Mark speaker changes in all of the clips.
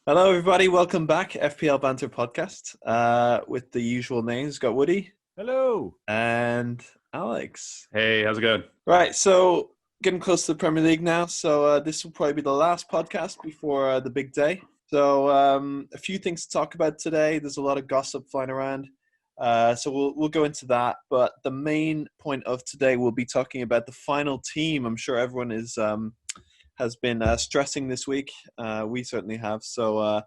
Speaker 1: Hello, everybody. Welcome back, FPL Banter podcast. With the usual names, got Woody
Speaker 2: Hello.
Speaker 1: and Alex.
Speaker 3: Hey, how's it going?
Speaker 1: Right, so getting close to the Premier League now. So this will probably be the last podcast before the big day. So a few things to talk about today. There's a lot of gossip flying around. So we'll go into that. But the main point of today, we'll be talking about the final team. I'm sure everyone has been stressing this week. We certainly have. So,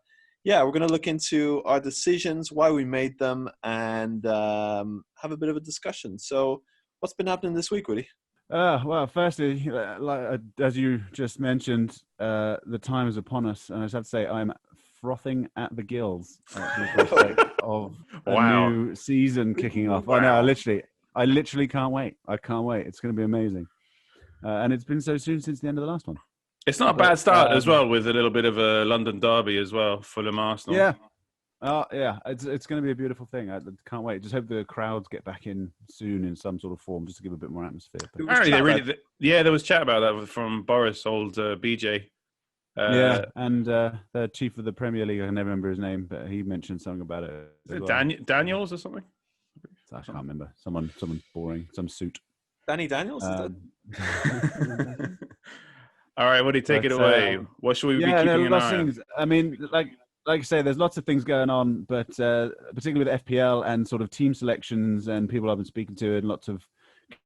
Speaker 1: we're going to look into our decisions, why we made them, and have a bit of a discussion. So, what's been happening this week, Woody?
Speaker 2: Well, firstly, as you just mentioned, the time is upon us. And I just have to say, I'm frothing at the gills at the prospect of a new season kicking off.
Speaker 3: Wow.
Speaker 2: I know, I literally can't wait. I can't wait. It's going to be amazing. And it's been so soon since the end of the last one.
Speaker 3: It's not a bad start as well, with a little bit of a London derby as well, Fulham Arsenal.
Speaker 2: Yeah. It's going to be a beautiful thing. I can't wait. Just hope the crowds get back in soon in some sort of form, just to give a bit more atmosphere.
Speaker 3: Apparently, there was chat about that from Boris, old BJ.
Speaker 2: And the chief of the Premier League, I can never remember his name, but he mentioned something about it.
Speaker 3: Is it Daniels or something?
Speaker 2: I can't remember. Someone boring, some suit.
Speaker 1: Danny Daniels?
Speaker 3: All right, what do you take it away? What should we be keeping an eye on?
Speaker 2: I mean, like I say, there's lots of things going on, but particularly with FPL and sort of team selections and people I've been speaking to and lots of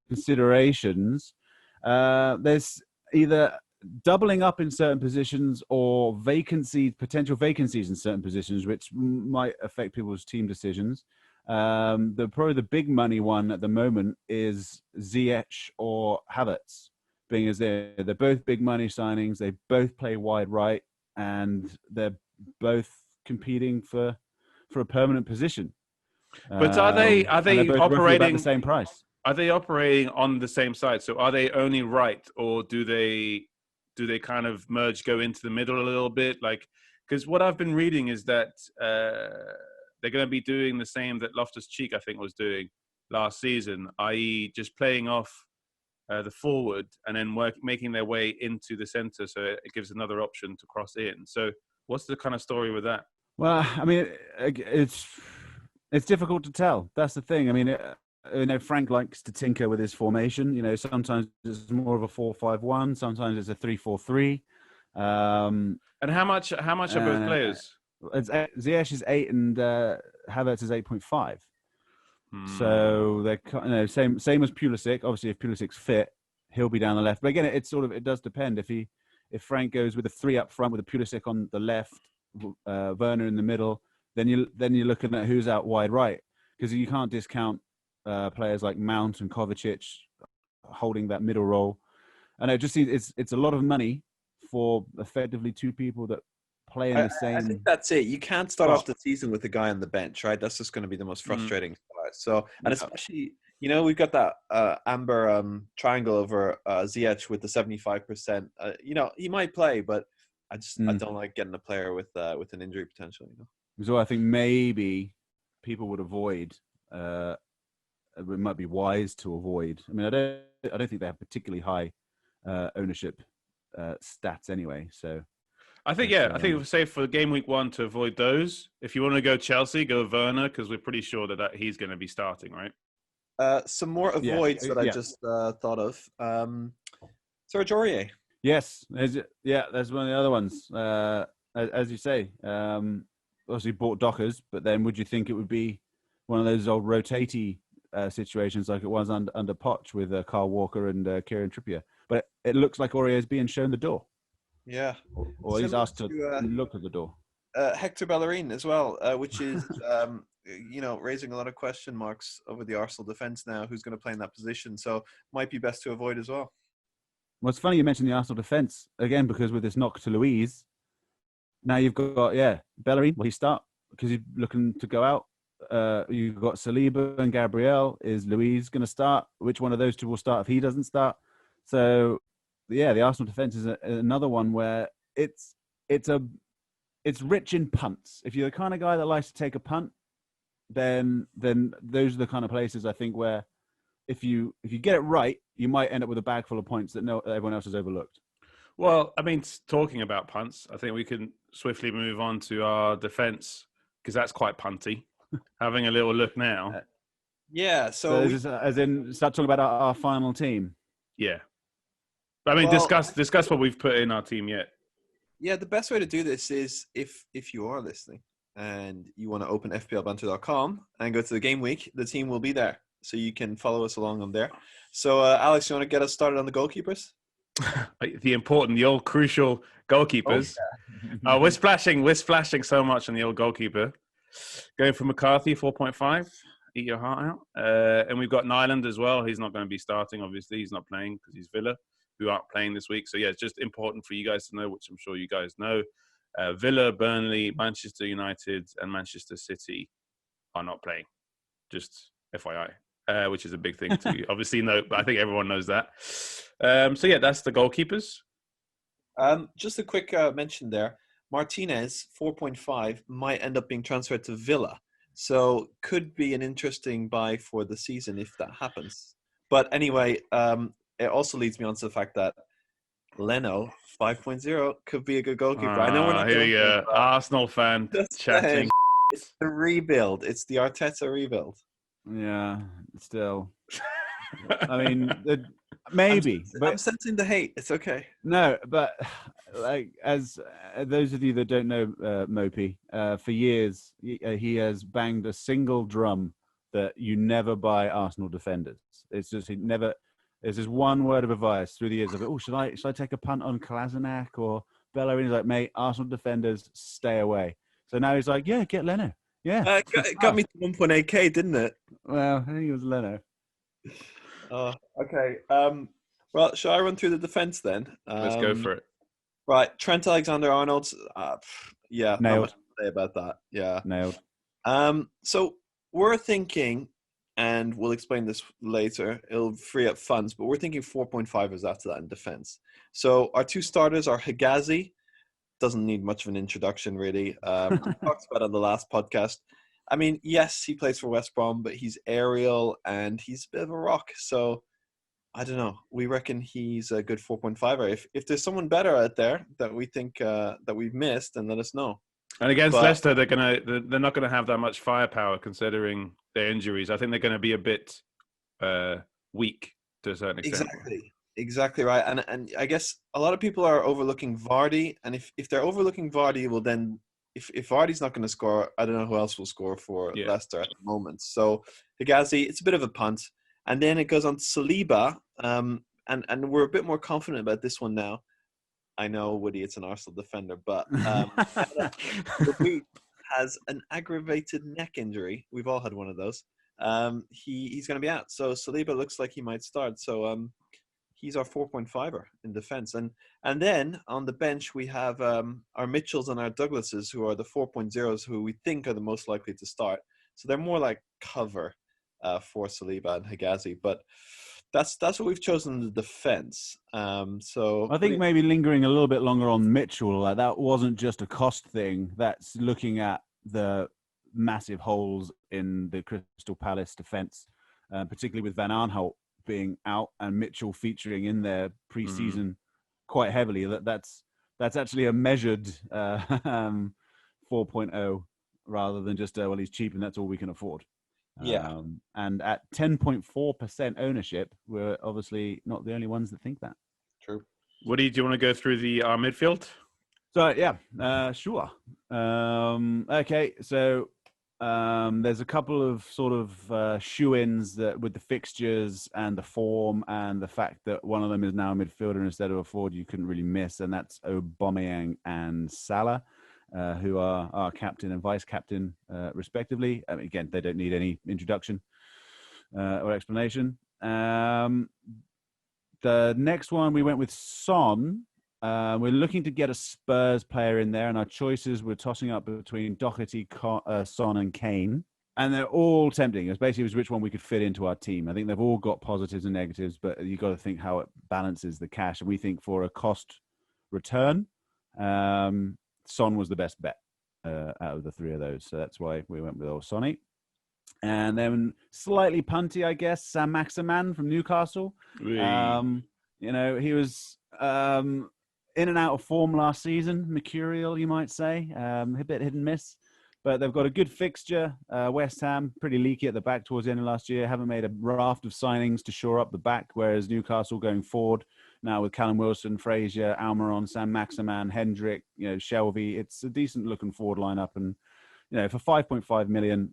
Speaker 2: considerations, there's either doubling up in certain positions or potential vacancies in certain positions, which might affect people's team decisions. Probably the big money one at the moment is Ziyech or Havertz, being as they're both big money signings. They both play wide right, and they're both competing for a permanent position.
Speaker 3: But are they operating
Speaker 2: at the same price?
Speaker 3: Are they operating on the same side? So are they only right, or do they kind of go into the middle a little bit? Like, because what I've been reading is that they're going to be doing the same that Loftus-Cheek, I think, was doing last season, i.e. just playing off the forward and then making their way into the centre, so it gives another option to cross in. So what's the kind of story with that?
Speaker 2: Well, I mean, it's difficult to tell. That's the thing. I mean, Frank likes to tinker with his formation. Sometimes it's more of a 4-5-1, sometimes it's a 3-4-3.
Speaker 3: And how much are both players?
Speaker 2: Ziyech is 8 and Havertz is 8.5. So they're same as Pulisic. Obviously, if Pulisic's fit, he'll be down the left. But again, it does depend. If Frank goes with a 3 up front with a Pulisic on the left, Werner in the middle, then you're looking at who's out wide right, because you can't discount players like Mount and Kovacic holding that middle role. And it's a lot of money for effectively two people that play in the same.
Speaker 1: I think that's it. You can't start off the season with a guy on the bench, right? That's just going to be the most frustrating part. So, and especially, we've got that amber triangle over Ziyech with the 75%. He might play, but I don't like getting a player with an injury potential.
Speaker 2: So I think maybe people would avoid. It might be wise to avoid. I mean, I don't think they have particularly high ownership stats anyway. So.
Speaker 3: I think it was safe for game week 1 to avoid those. If you want to go Chelsea, go Werner, because we're pretty sure that he's going to be starting, right?
Speaker 1: Some more avoids that I just thought of. Serge Aurier.
Speaker 2: Yes, there's one of the other ones. As you say, obviously bought Dockers, but then would you think it would be one of those old rotatey situations like it was under Poch with Kyle Walker and Kieran Trippier? But it looks like Aurier is being shown the door.
Speaker 1: Yeah.
Speaker 2: Or he's asked to look at the door.
Speaker 1: Hector Bellerin as well, which is, raising a lot of question marks over the Arsenal defence now. Who's going to play in that position? So might be best to avoid as well.
Speaker 2: Well, it's funny you mentioned the Arsenal defence, again, because with this knock to Luiz, now you've got, Bellerin, will he start? Because he's looking to go out. You've got Saliba and Gabriel. Is Luiz going to start? Which one of those two will start if he doesn't start? So, the Arsenal defence is another one where it's rich in punts. If you're the kind of guy that likes to take a punt, then those are the kind of places I think where if you get it right, you might end up with a bag full of points that everyone else has overlooked.
Speaker 3: Well, I mean, talking about punts, I think we can swiftly move on to our defense because that's quite punty. Having a little look now.
Speaker 1: Yeah.
Speaker 2: So as in, start talking about our final team.
Speaker 3: Yeah. I mean,
Speaker 1: Well,
Speaker 3: discuss what we've put in our team yet.
Speaker 1: yeah, the best way to do this is if you are listening and you want to open FPLBanter.com and go to the game week, the team will be there. So you can follow us along on there. So, Alex, you want to get us started on the goalkeepers?
Speaker 3: The old crucial goalkeepers.
Speaker 2: Oh, yeah.
Speaker 3: We're splashing so much on the old goalkeeper. Going for McCarthy, 4.5. Eat your heart out. And we've got Nyland as well. He's not going to be starting, obviously. He's not playing because he's Villa, who aren't playing this week. So, yeah, it's just important for you guys to know, which I'm sure you guys know. Villa, Burnley, Manchester United, and Manchester City are not playing. Just FYI. Which is a big thing to obviously know, but I think everyone knows that. So, yeah, that's the goalkeepers.
Speaker 1: Just a quick mention there. Martinez, 4.5, might end up being transferred to Villa. So could be an interesting buy for the season if that happens. But anyway, it also leads me on to the fact that Leno, 5.0, could be a good goalkeeper. I know we're not
Speaker 3: here we go. Arsenal fan chatting.
Speaker 1: It's the rebuild. It's the Arteta rebuild.
Speaker 2: Yeah, still. I mean, maybe.
Speaker 1: I'm sensing the hate. It's okay.
Speaker 2: No, but like as those of you that don't know Mopey, for years he has banged a single drum that you never buy Arsenal defenders. It's just he never. There's just one word of advice through the years of it. Should I take a punt on Kolasinac or Bellerin? He's like, mate, Arsenal defenders, stay away. So now he's like, yeah, get Leno. Yeah,
Speaker 1: it got me to 1.8k, didn't it?
Speaker 2: Well, I think it was Leno.
Speaker 1: Okay. Well, shall I run through the defense then?
Speaker 3: Let's go for it.
Speaker 1: Right, Trent Alexander-Arnold. Yeah,
Speaker 2: nailed.
Speaker 1: Not much to say about that. Yeah,
Speaker 2: Nailed.
Speaker 1: So we're thinking, and we'll explain this later. It'll free up funds, but we're thinking 4.5ers after that in defense. So our two starters are Higazi. Doesn't need much of an introduction, really. We talked about it on the last podcast. I mean, yes, he plays for West Brom, but he's aerial and he's a bit of a rock. So I don't know. We reckon he's a good 4.5er. If there's someone better out there that we think that we've missed, then let us know.
Speaker 3: And against Leicester, they're not gonna have that much firepower considering their injuries. I think they're going to be a bit weak to a certain extent.
Speaker 1: Exactly right. And I guess a lot of people are overlooking Vardy. And if they're overlooking Vardy, well then, if Vardy's not going to score, I don't know who else will score for Leicester at the moment. So Higazi, it's a bit of a punt. And then it goes on to Saliba. And we're a bit more confident about this one now. I know, Woody, it's an Arsenal defender, but he has an aggravated neck injury. We've all had one of those. He's going to be out. So Saliba looks like he might start. So he's our 4.5er in defense. And then on the bench, we have our Mitchells and our Douglases, who are the 4.0s, who we think are the most likely to start. So they're more like cover for Saliba and Higazi. But that's what we've chosen in the defense. So
Speaker 2: I think maybe lingering a little bit longer on Mitchell, like that wasn't just a cost thing. That's looking at the massive holes in the Crystal Palace defense, particularly with Van Aanholt being out and Mitchell featuring in their pre-season quite heavily. That's actually a measured 4.0 rather than just well, he's cheap and that's all we can afford.
Speaker 1: Yeah.
Speaker 2: And at 10.4% ownership, we're obviously not the only ones that think that.
Speaker 1: True.
Speaker 3: Woody, do you want to go through our midfield?
Speaker 2: So yeah, sure. Okay, so there's a couple of sort of shoe-ins that with the fixtures and the form and the fact that one of them is now a midfielder instead of a forward you couldn't really miss, and that's Aubameyang and Salah, who are our captain and vice captain respectively. I mean, again, they don't need any introduction or explanation. The next one we went with Son. We're looking to get a Spurs player in there, and our choices we're tossing up between Doherty, Son, and Kane. And they're all tempting. It's basically which one we could fit into our team. I think they've all got positives and negatives, but you've got to think how it balances the cash. And we think for a cost return, Son was the best bet out of the three of those. So that's why we went with old Sonny. And then slightly punty, I guess, Sam Maximan from Newcastle. You know, he was... in and out of form last season, mercurial, you might say, a bit hit and miss. But they've got a good fixture. West Ham, pretty leaky at the back towards the end of last year. Haven't made a raft of signings to shore up the back, whereas Newcastle going forward now with Callum Wilson, Frazier, Almiron, Sam Maximan, Hendrick, Shelby. It's a decent looking forward lineup. And, for 5.5 million,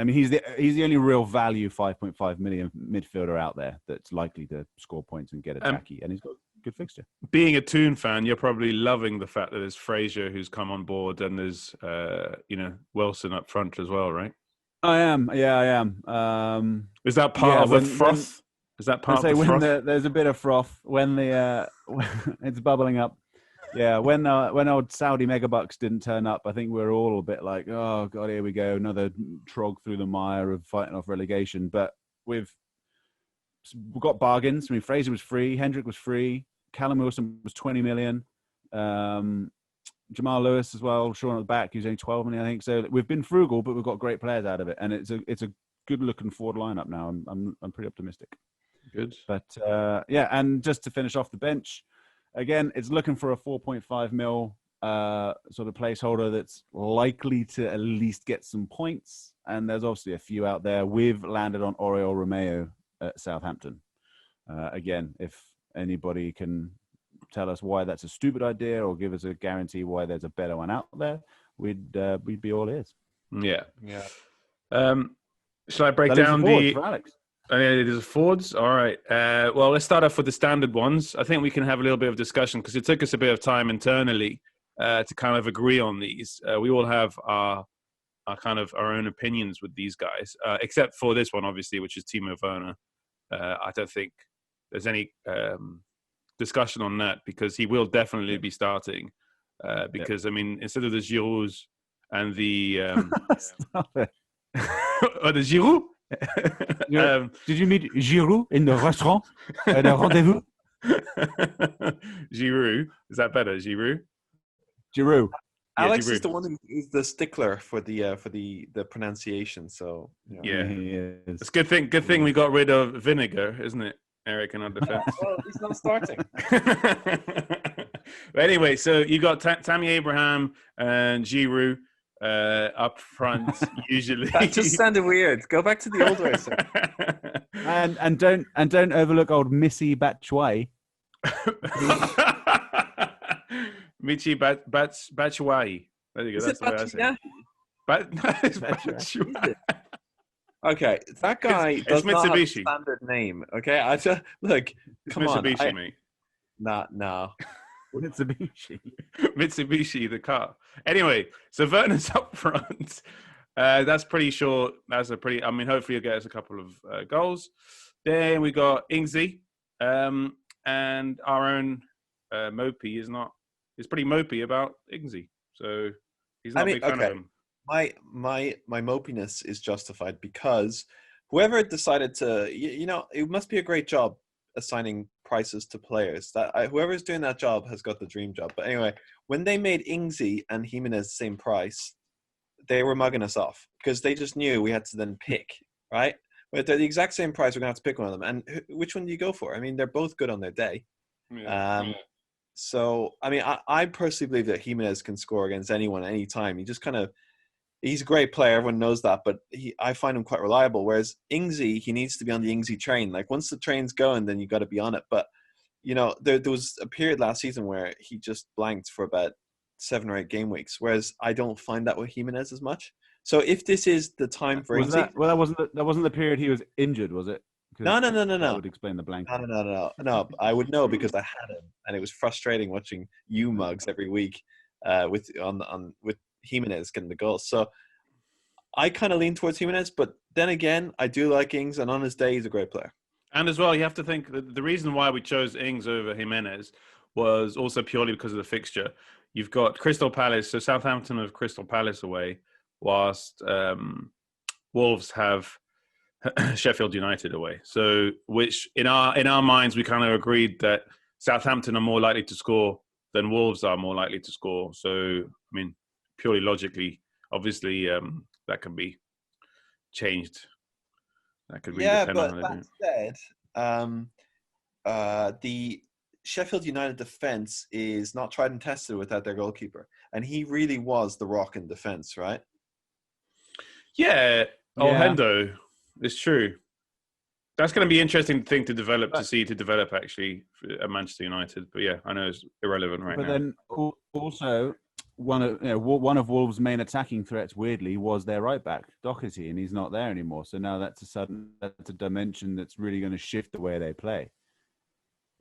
Speaker 2: he's the only real value 5.5 million midfielder out there that's likely to score points and get attacky. And he's got a good fixture.
Speaker 3: Being a Toon fan, you're probably loving the fact that there's Frazier who's come on board and there's, Wilson up front as well, right?
Speaker 2: I am. Yeah, I am.
Speaker 3: Is that part of the froth? Is that part of the froth?
Speaker 2: There's a bit of froth when it's bubbling up. Yeah, when old Saudi megabucks didn't turn up, I think we were all a bit like, oh god, here we go, another trog through the mire of fighting off relegation. But we've got bargains. I mean, Fraser was free, Hendrick was free, Callum Wilson was 20 million, Jamal Lewis as well, Sean at the back, he was only 12 million, I think. So we've been frugal, but we've got great players out of it, and it's a good looking forward lineup now. I'm pretty optimistic.
Speaker 3: Good,
Speaker 2: but and just to finish off the bench. Again, it's looking for a 4.5 mil sort of placeholder that's likely to at least get some points. And there's obviously a few out there. We've landed on Oriol Romeo at Southampton. Again, if anybody can tell us why that's a stupid idea or give us a guarantee why there's a better one out there, we'd be all ears.
Speaker 3: Yeah. Shall I break down
Speaker 2: for Alex?
Speaker 3: It is forwards. All right. Well, let's start off with the standard ones. I think we can have a little bit of discussion because it took us a bit of time internally to kind of agree on these. We all have our own opinions with these guys, except for this one, obviously, which is Timo Werner. I don't think there's any discussion on that because he will definitely be starting. Because I mean, instead of the Giroud and the
Speaker 2: Stop it.
Speaker 3: or the Giroud.
Speaker 2: Did you meet Giroud in the restaurant at a rendezvous?
Speaker 3: Giroud, is that better? Giroud.
Speaker 1: Alex
Speaker 3: Giroud.
Speaker 1: is the one who's the stickler for the pronunciation. So
Speaker 3: yeah,
Speaker 2: he is.
Speaker 3: It's a good thing we got rid of Vinegar, isn't it, Eric, in our defense?
Speaker 1: Well, he's not starting.
Speaker 3: But anyway, so you got Tammy Abraham and Giroud up front usually.
Speaker 1: That just sounded weird. Go back to the old way.
Speaker 2: and don't overlook old Missy Batshuayi.
Speaker 3: Michi Batshuayi. There you go. That's the way I say it. Batshuayi.
Speaker 1: Okay, that guy does not have a
Speaker 3: Mitsubishi.
Speaker 1: standard name. Okay, I just look. Come
Speaker 3: Mitsubishi,
Speaker 1: on,
Speaker 3: mate.
Speaker 2: Mitsubishi,
Speaker 3: the car. Anyway, so Werner's up front. That's pretty sure. Hopefully he'll get us a couple of goals. Then we got Ingsy, and our own Mopey is pretty mopey about Ingsy. So he's not a big fan of him.
Speaker 1: My mopiness is justified because whoever decided to, it must be a great job assigning prices to players. Whoever's doing that job has got the dream job. But anyway, when they made Ingsy and Jimenez the same price, they were mugging us off because they just knew we had to then pick, right? But they're the exact same price. We're going to have to pick one of them. And which one do you go for? I mean, they're both good on their day. Yeah. So, I mean, I personally believe that Jimenez can score against anyone, anytime. He just he's a great player. Everyone knows that. But I find him quite reliable. Whereas Ingsy, he needs to be on the Ingsy train. Like, once the train's going, then you got to be on it. But, there was a period last season where he just blanked for about 7 or 8 game weeks. Whereas I don't find that with Jimenez as much. So if this is the time for Ingsy...
Speaker 2: that wasn't the period he was injured, was it?
Speaker 1: No.
Speaker 2: That would explain the blank.
Speaker 1: No. I would know because I had him, and it was frustrating watching you mugs every week with Jimenez getting the goals. So I kind of lean towards Jimenez, but then again, I do like Ings, and on his day, he's a great player.
Speaker 3: And as well, you have to think that the reason why we chose Ings over Jimenez was also purely because of the fixture. You've got Crystal Palace, so Southampton have Crystal Palace away, whilst Wolves have Sheffield United away. So, which in our minds, we kind of agreed that Southampton are more likely to score than Wolves are more likely to score. So, I mean, purely logically, obviously, that can be changed. That could really depend on
Speaker 1: that said, the Sheffield United defense is not tried and tested without their goalkeeper, and he really was the rock in defense, right?
Speaker 3: Yeah,
Speaker 2: Yeah.
Speaker 3: Hendo, it's true. That's going to be an interesting thing to develop actually at Manchester United. But yeah, I know it's irrelevant right now.
Speaker 2: But then also one of Wolves' main attacking threats, weirdly, was their right back Doherty, and he's not there anymore. So now that's a dimension that's really going to shift the way they play.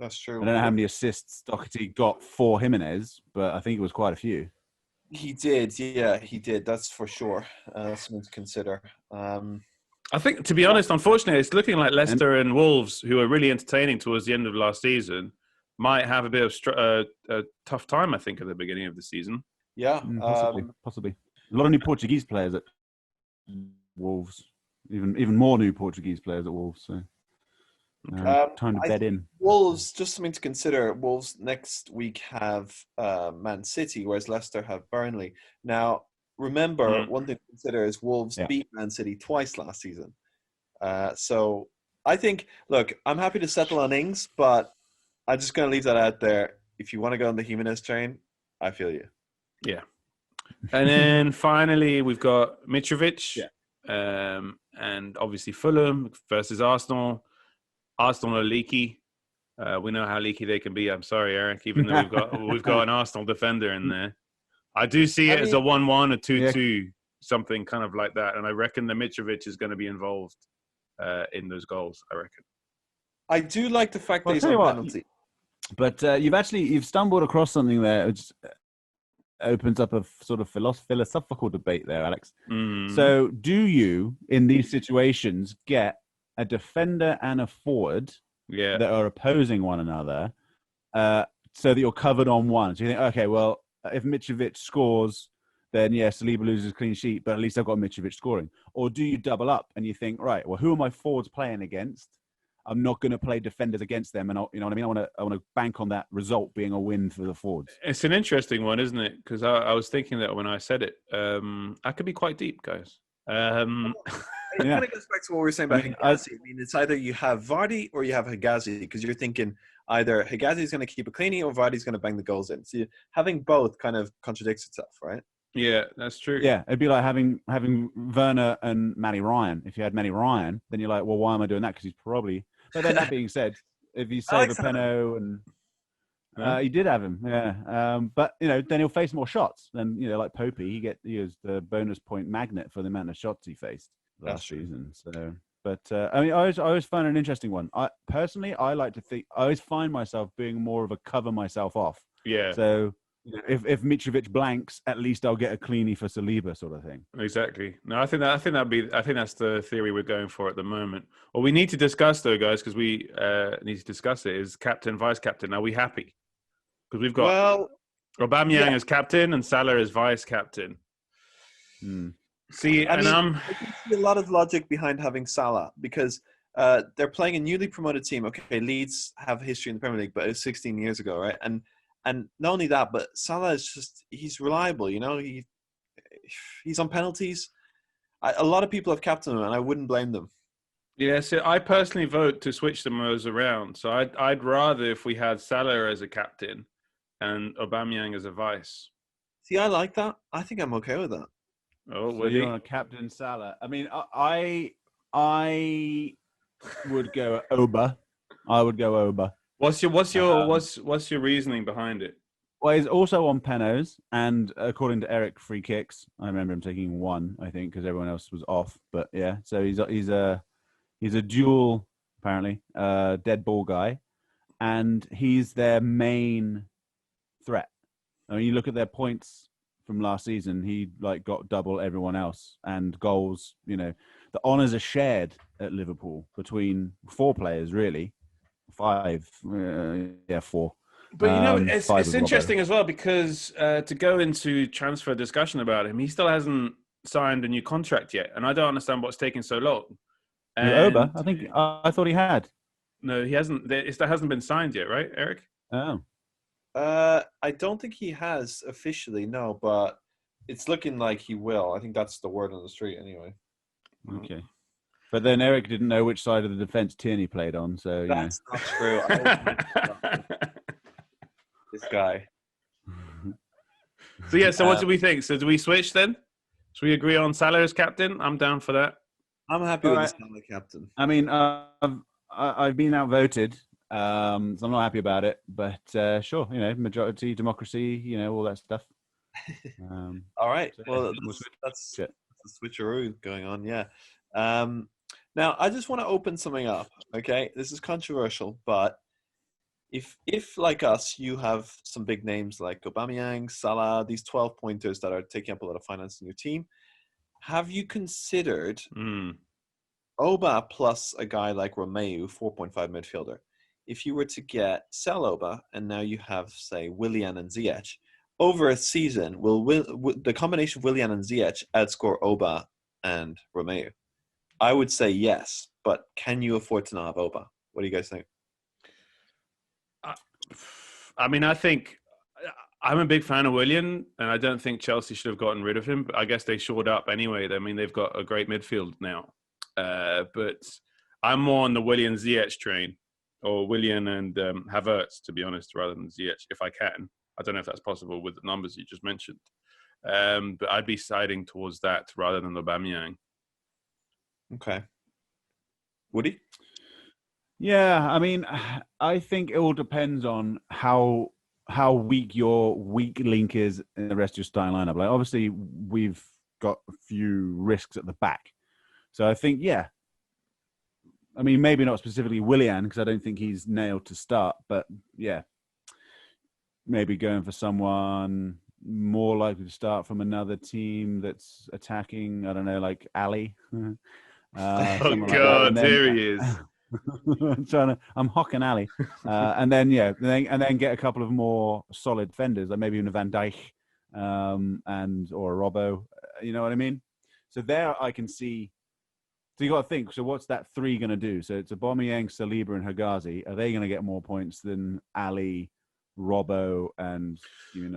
Speaker 1: That's true.
Speaker 2: I don't know how many assists Doherty got for Jimenez, but I think it was quite a few.
Speaker 1: He did, yeah, he did. That's for sure. Something to consider.
Speaker 3: I think, to be honest, unfortunately, it's looking like Leicester and Wolves, who were really entertaining towards the end of last season, might have a bit of a tough time, I think, at the beginning of the season.
Speaker 1: Yeah.
Speaker 2: Possibly. A lot of new Portuguese players at Wolves. Even more new Portuguese players at Wolves. So time to bed in.
Speaker 1: Wolves, just something to consider. Wolves next week have Man City, whereas Leicester have Burnley. Now, remember, one thing to consider is Wolves beat Man City twice last season. So I think, look, I'm happy to settle on Ings, but I'm just going to leave that out there. If you want to go on the Jimenez train, I feel you.
Speaker 3: Yeah. And then finally, we've got Mitrovic. And obviously Fulham versus Arsenal. Arsenal are leaky. We know how leaky they can be. I'm sorry, Eric, even though we've got an Arsenal defender in there. I do see it as a 1-1, a 2-2, something kind of like that. And I reckon that Mitrovic is going to be involved in those goals, I reckon.
Speaker 1: I do like the fact that he's on penalty.
Speaker 2: But you've stumbled across something there which opens up a sort of philosophical debate there, Alex. So do you, in these situations, get a defender and a forward that are opposing one another so that you're covered on one? So you think, okay, well, if Mitrovic scores, then Saliba loses clean sheet, but at least I've got Mitrovic scoring. Or do you double up and you think, right, well, who are my forwards playing against? I'm not going to play defenders against them, and you know what I mean. I want to bank on that result being a win for the forwards. It's
Speaker 3: an interesting one, isn't it? Because I was thinking that when I said it, I could be quite deep, guys.
Speaker 1: It kind of goes back to what we were saying about Higazi. I mean, it's either you have Vardy or you have Higazi, because you're thinking either Higazi is going to keep it clean or Vardy's going to bang the goals in. So having both kind of contradicts itself, right?
Speaker 3: Yeah, that's true.
Speaker 2: Yeah, it'd be like having Werner and Matty Ryan. If you had Matty Ryan, then you're like, well, why am I doing that? Because he's probably... But then that being said, if you save a Peno and you did have him, but then he'll face more shots. Then like Popey, he was the bonus point magnet for the amount of shots he faced last season. So, but I always find it an interesting one. I like to think I always find myself being more of a cover myself off.
Speaker 3: Yeah.
Speaker 2: So if Mitrovic blanks, at least I'll get a cleanie for Saliba, sort of thing.
Speaker 3: Exactly. No, I think that's the theory we're going for at the moment. What we need to discuss, though, guys, because we need to discuss it, is captain, vice captain. Are we happy? Because we've got Aubameyang as captain and Salah as vice captain. See, I can
Speaker 1: see a lot of logic behind having Salah, because they're playing a newly promoted team. Okay, Leeds have history in the Premier League, but it was 16 years ago, right? And not only that, but Salah is he's reliable, he's on penalties. A lot of people have captained him, and I wouldn't blame them.
Speaker 3: Yeah, so I personally vote to switch them around. So I'd rather if we had Salah as a captain and Aubameyang as a vice.
Speaker 1: See, I like that. I think I'm okay with that.
Speaker 3: Oh,
Speaker 2: so you're on a captain Salah. I mean, I would go Oba. I would go Oba.
Speaker 3: What's your reasoning behind it?
Speaker 2: Well, he's also on Penos, and according to Eric, free kicks. I remember him taking one, I think, because everyone else was off. But yeah, so he's a dual, apparently, dead ball guy, and he's their main threat. I mean, you look at their points from last season; he got double everyone else, and goals. The honours are shared at Liverpool between four players, really. 5, 4.
Speaker 3: But it's interesting as well, because to go into transfer discussion about him, he still hasn't signed a new contract yet, and I don't understand what's taking so long.
Speaker 2: Oba, I thought he had.
Speaker 3: No, he hasn't. That hasn't been signed yet, right, Eric?
Speaker 2: Oh.
Speaker 1: I don't think he has officially, no, but it's looking like he will. I think that's the word on the street, anyway.
Speaker 2: Okay. But then Eric didn't know which side of the defence Tierney played on, so
Speaker 1: that's not true. This guy.
Speaker 3: So yeah, so what do we think? So do we switch then? Should we agree on Salah as captain? I'm down for that.
Speaker 1: I'm happy with the Salah captain.
Speaker 2: I mean, I've been outvoted, so I'm not happy about it. But sure, majority, democracy, all that stuff.
Speaker 1: All right.
Speaker 2: So,
Speaker 1: well, that's the switcheroo going on. Yeah. Now, I just want to open something up. Okay, this is controversial, but if like us, you have some big names like Aubameyang, Salah, these 12 pointers that are taking up a lot of finance in your team, have you considered Oba plus a guy like Romeu, 4.5 midfielder? If you were to sell Oba, and now you have, say, Willian and Ziyech, over a season, will the combination of Willian and Ziyech outscore Oba and Romeu? I would say yes, but can you afford to not have Oba? What do you guys think?
Speaker 3: I mean, I think I'm a big fan of Willian, and I don't think Chelsea should have gotten rid of him. But I guess they shored up anyway. I mean, they've got a great midfield now. But I'm more on the Willian Ziyech train, or Willian and Havertz, to be honest, rather than Ziyech, if I can. I don't know if that's possible with the numbers you just mentioned. But I'd be siding towards that rather than Aubameyang.
Speaker 1: Okay. Woody?
Speaker 2: Yeah, I mean, I think it all depends on how weak your weak link is in the rest of your starting lineup. Like, obviously, we've got a few risks at the back. So I think, yeah. I mean, maybe not specifically Willian, because I don't think he's nailed to start. But, yeah, maybe going for someone more likely to start from another team that's attacking, I don't know, like Ali.
Speaker 3: Oh, God, there he is.
Speaker 2: I'm hocking Ali, and then get a couple of more solid defenders, like maybe even a Van Dijk, or a Robbo. You know what I mean? So there, I can see. So you got to think. So what's that three going to do? So it's Aubameyang, Saliba, and Hegazi. Are they going to get more points than Ali, Robbo, and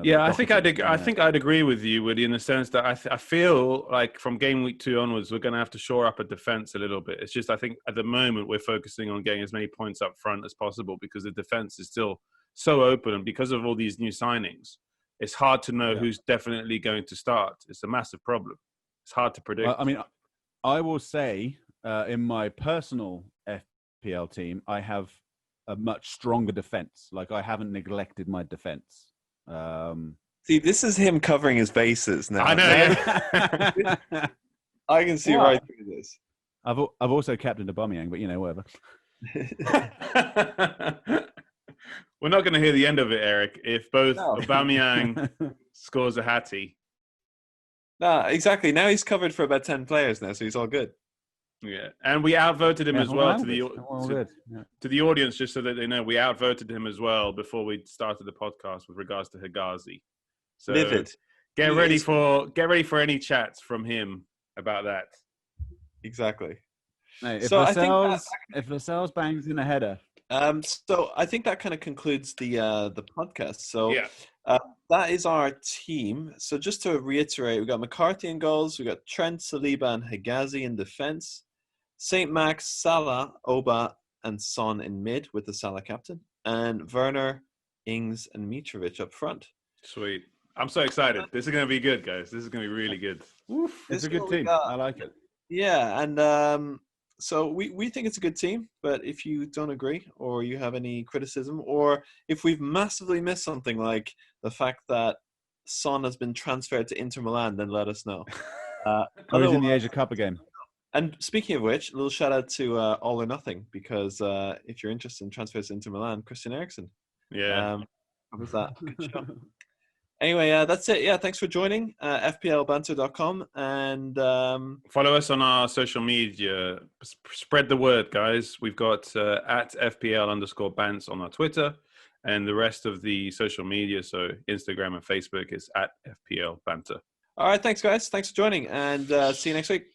Speaker 3: yeah, I think I'd agree with you, Woody, in the sense that I feel like from game week 2 onwards, we're going to have to shore up a defense a little bit. It's just I think at the moment we're focusing on getting as many points up front as possible because the defense is still so open, and because of all these new signings, it's hard to know who's definitely going to start. It's a massive problem. It's hard to predict.
Speaker 2: I mean, I will say in my personal FPL team, I have a much stronger defense. Like, I haven't neglected my defense.
Speaker 1: See, this is him covering his bases now.
Speaker 3: I know.
Speaker 1: I can see right through this.
Speaker 2: I've also captained Aubameyang, but whatever.
Speaker 3: We're not going to hear the end of it, Eric, if both Aubameyang scores a hattie.
Speaker 1: No, exactly. Now he's covered for about 10 players now, so he's all good.
Speaker 3: Yeah, and we outvoted him as well to the audience, just so that they know we outvoted him as well before we started the podcast with regards to Hegazi. So
Speaker 1: livid.
Speaker 3: Get ready for any chats from him about that.
Speaker 1: Exactly.
Speaker 2: Hey, if Lascelles bangs in a header.
Speaker 1: So I think that kind of concludes the podcast. So that is our team. So just to reiterate, we got McCarthy in goals, we got Trent, Saliba, and Hegazi in defense. St. Max, Salah, Oba, and Son in mid with the Salah captain, and Werner, Ings, and Mitrovic up front.
Speaker 3: Sweet. I'm so excited. This is going to be good, guys. This is going to be really good.
Speaker 2: It's a good team. I like it.
Speaker 1: Yeah, and so we think it's a good team, but if you don't agree or you have any criticism, or if we've massively missed something like the fact that Son has been transferred to Inter Milan, then let us know.
Speaker 2: He's in the Asia Cup again.
Speaker 1: And speaking of which, a little shout out to All or Nothing, because if you're interested in transfers to Inter Milan, Christian Eriksen.
Speaker 3: Yeah.
Speaker 1: How was that? Good show. Anyway, that's it. Yeah, thanks for joining. FPLBanter.com, and
Speaker 3: follow us on our social media. Spread the word, guys. We've got at FPL_Bants on our Twitter, and the rest of the social media, so Instagram and Facebook, is at FPL Banter.
Speaker 1: All right, thanks, guys. Thanks for joining, and see you next week.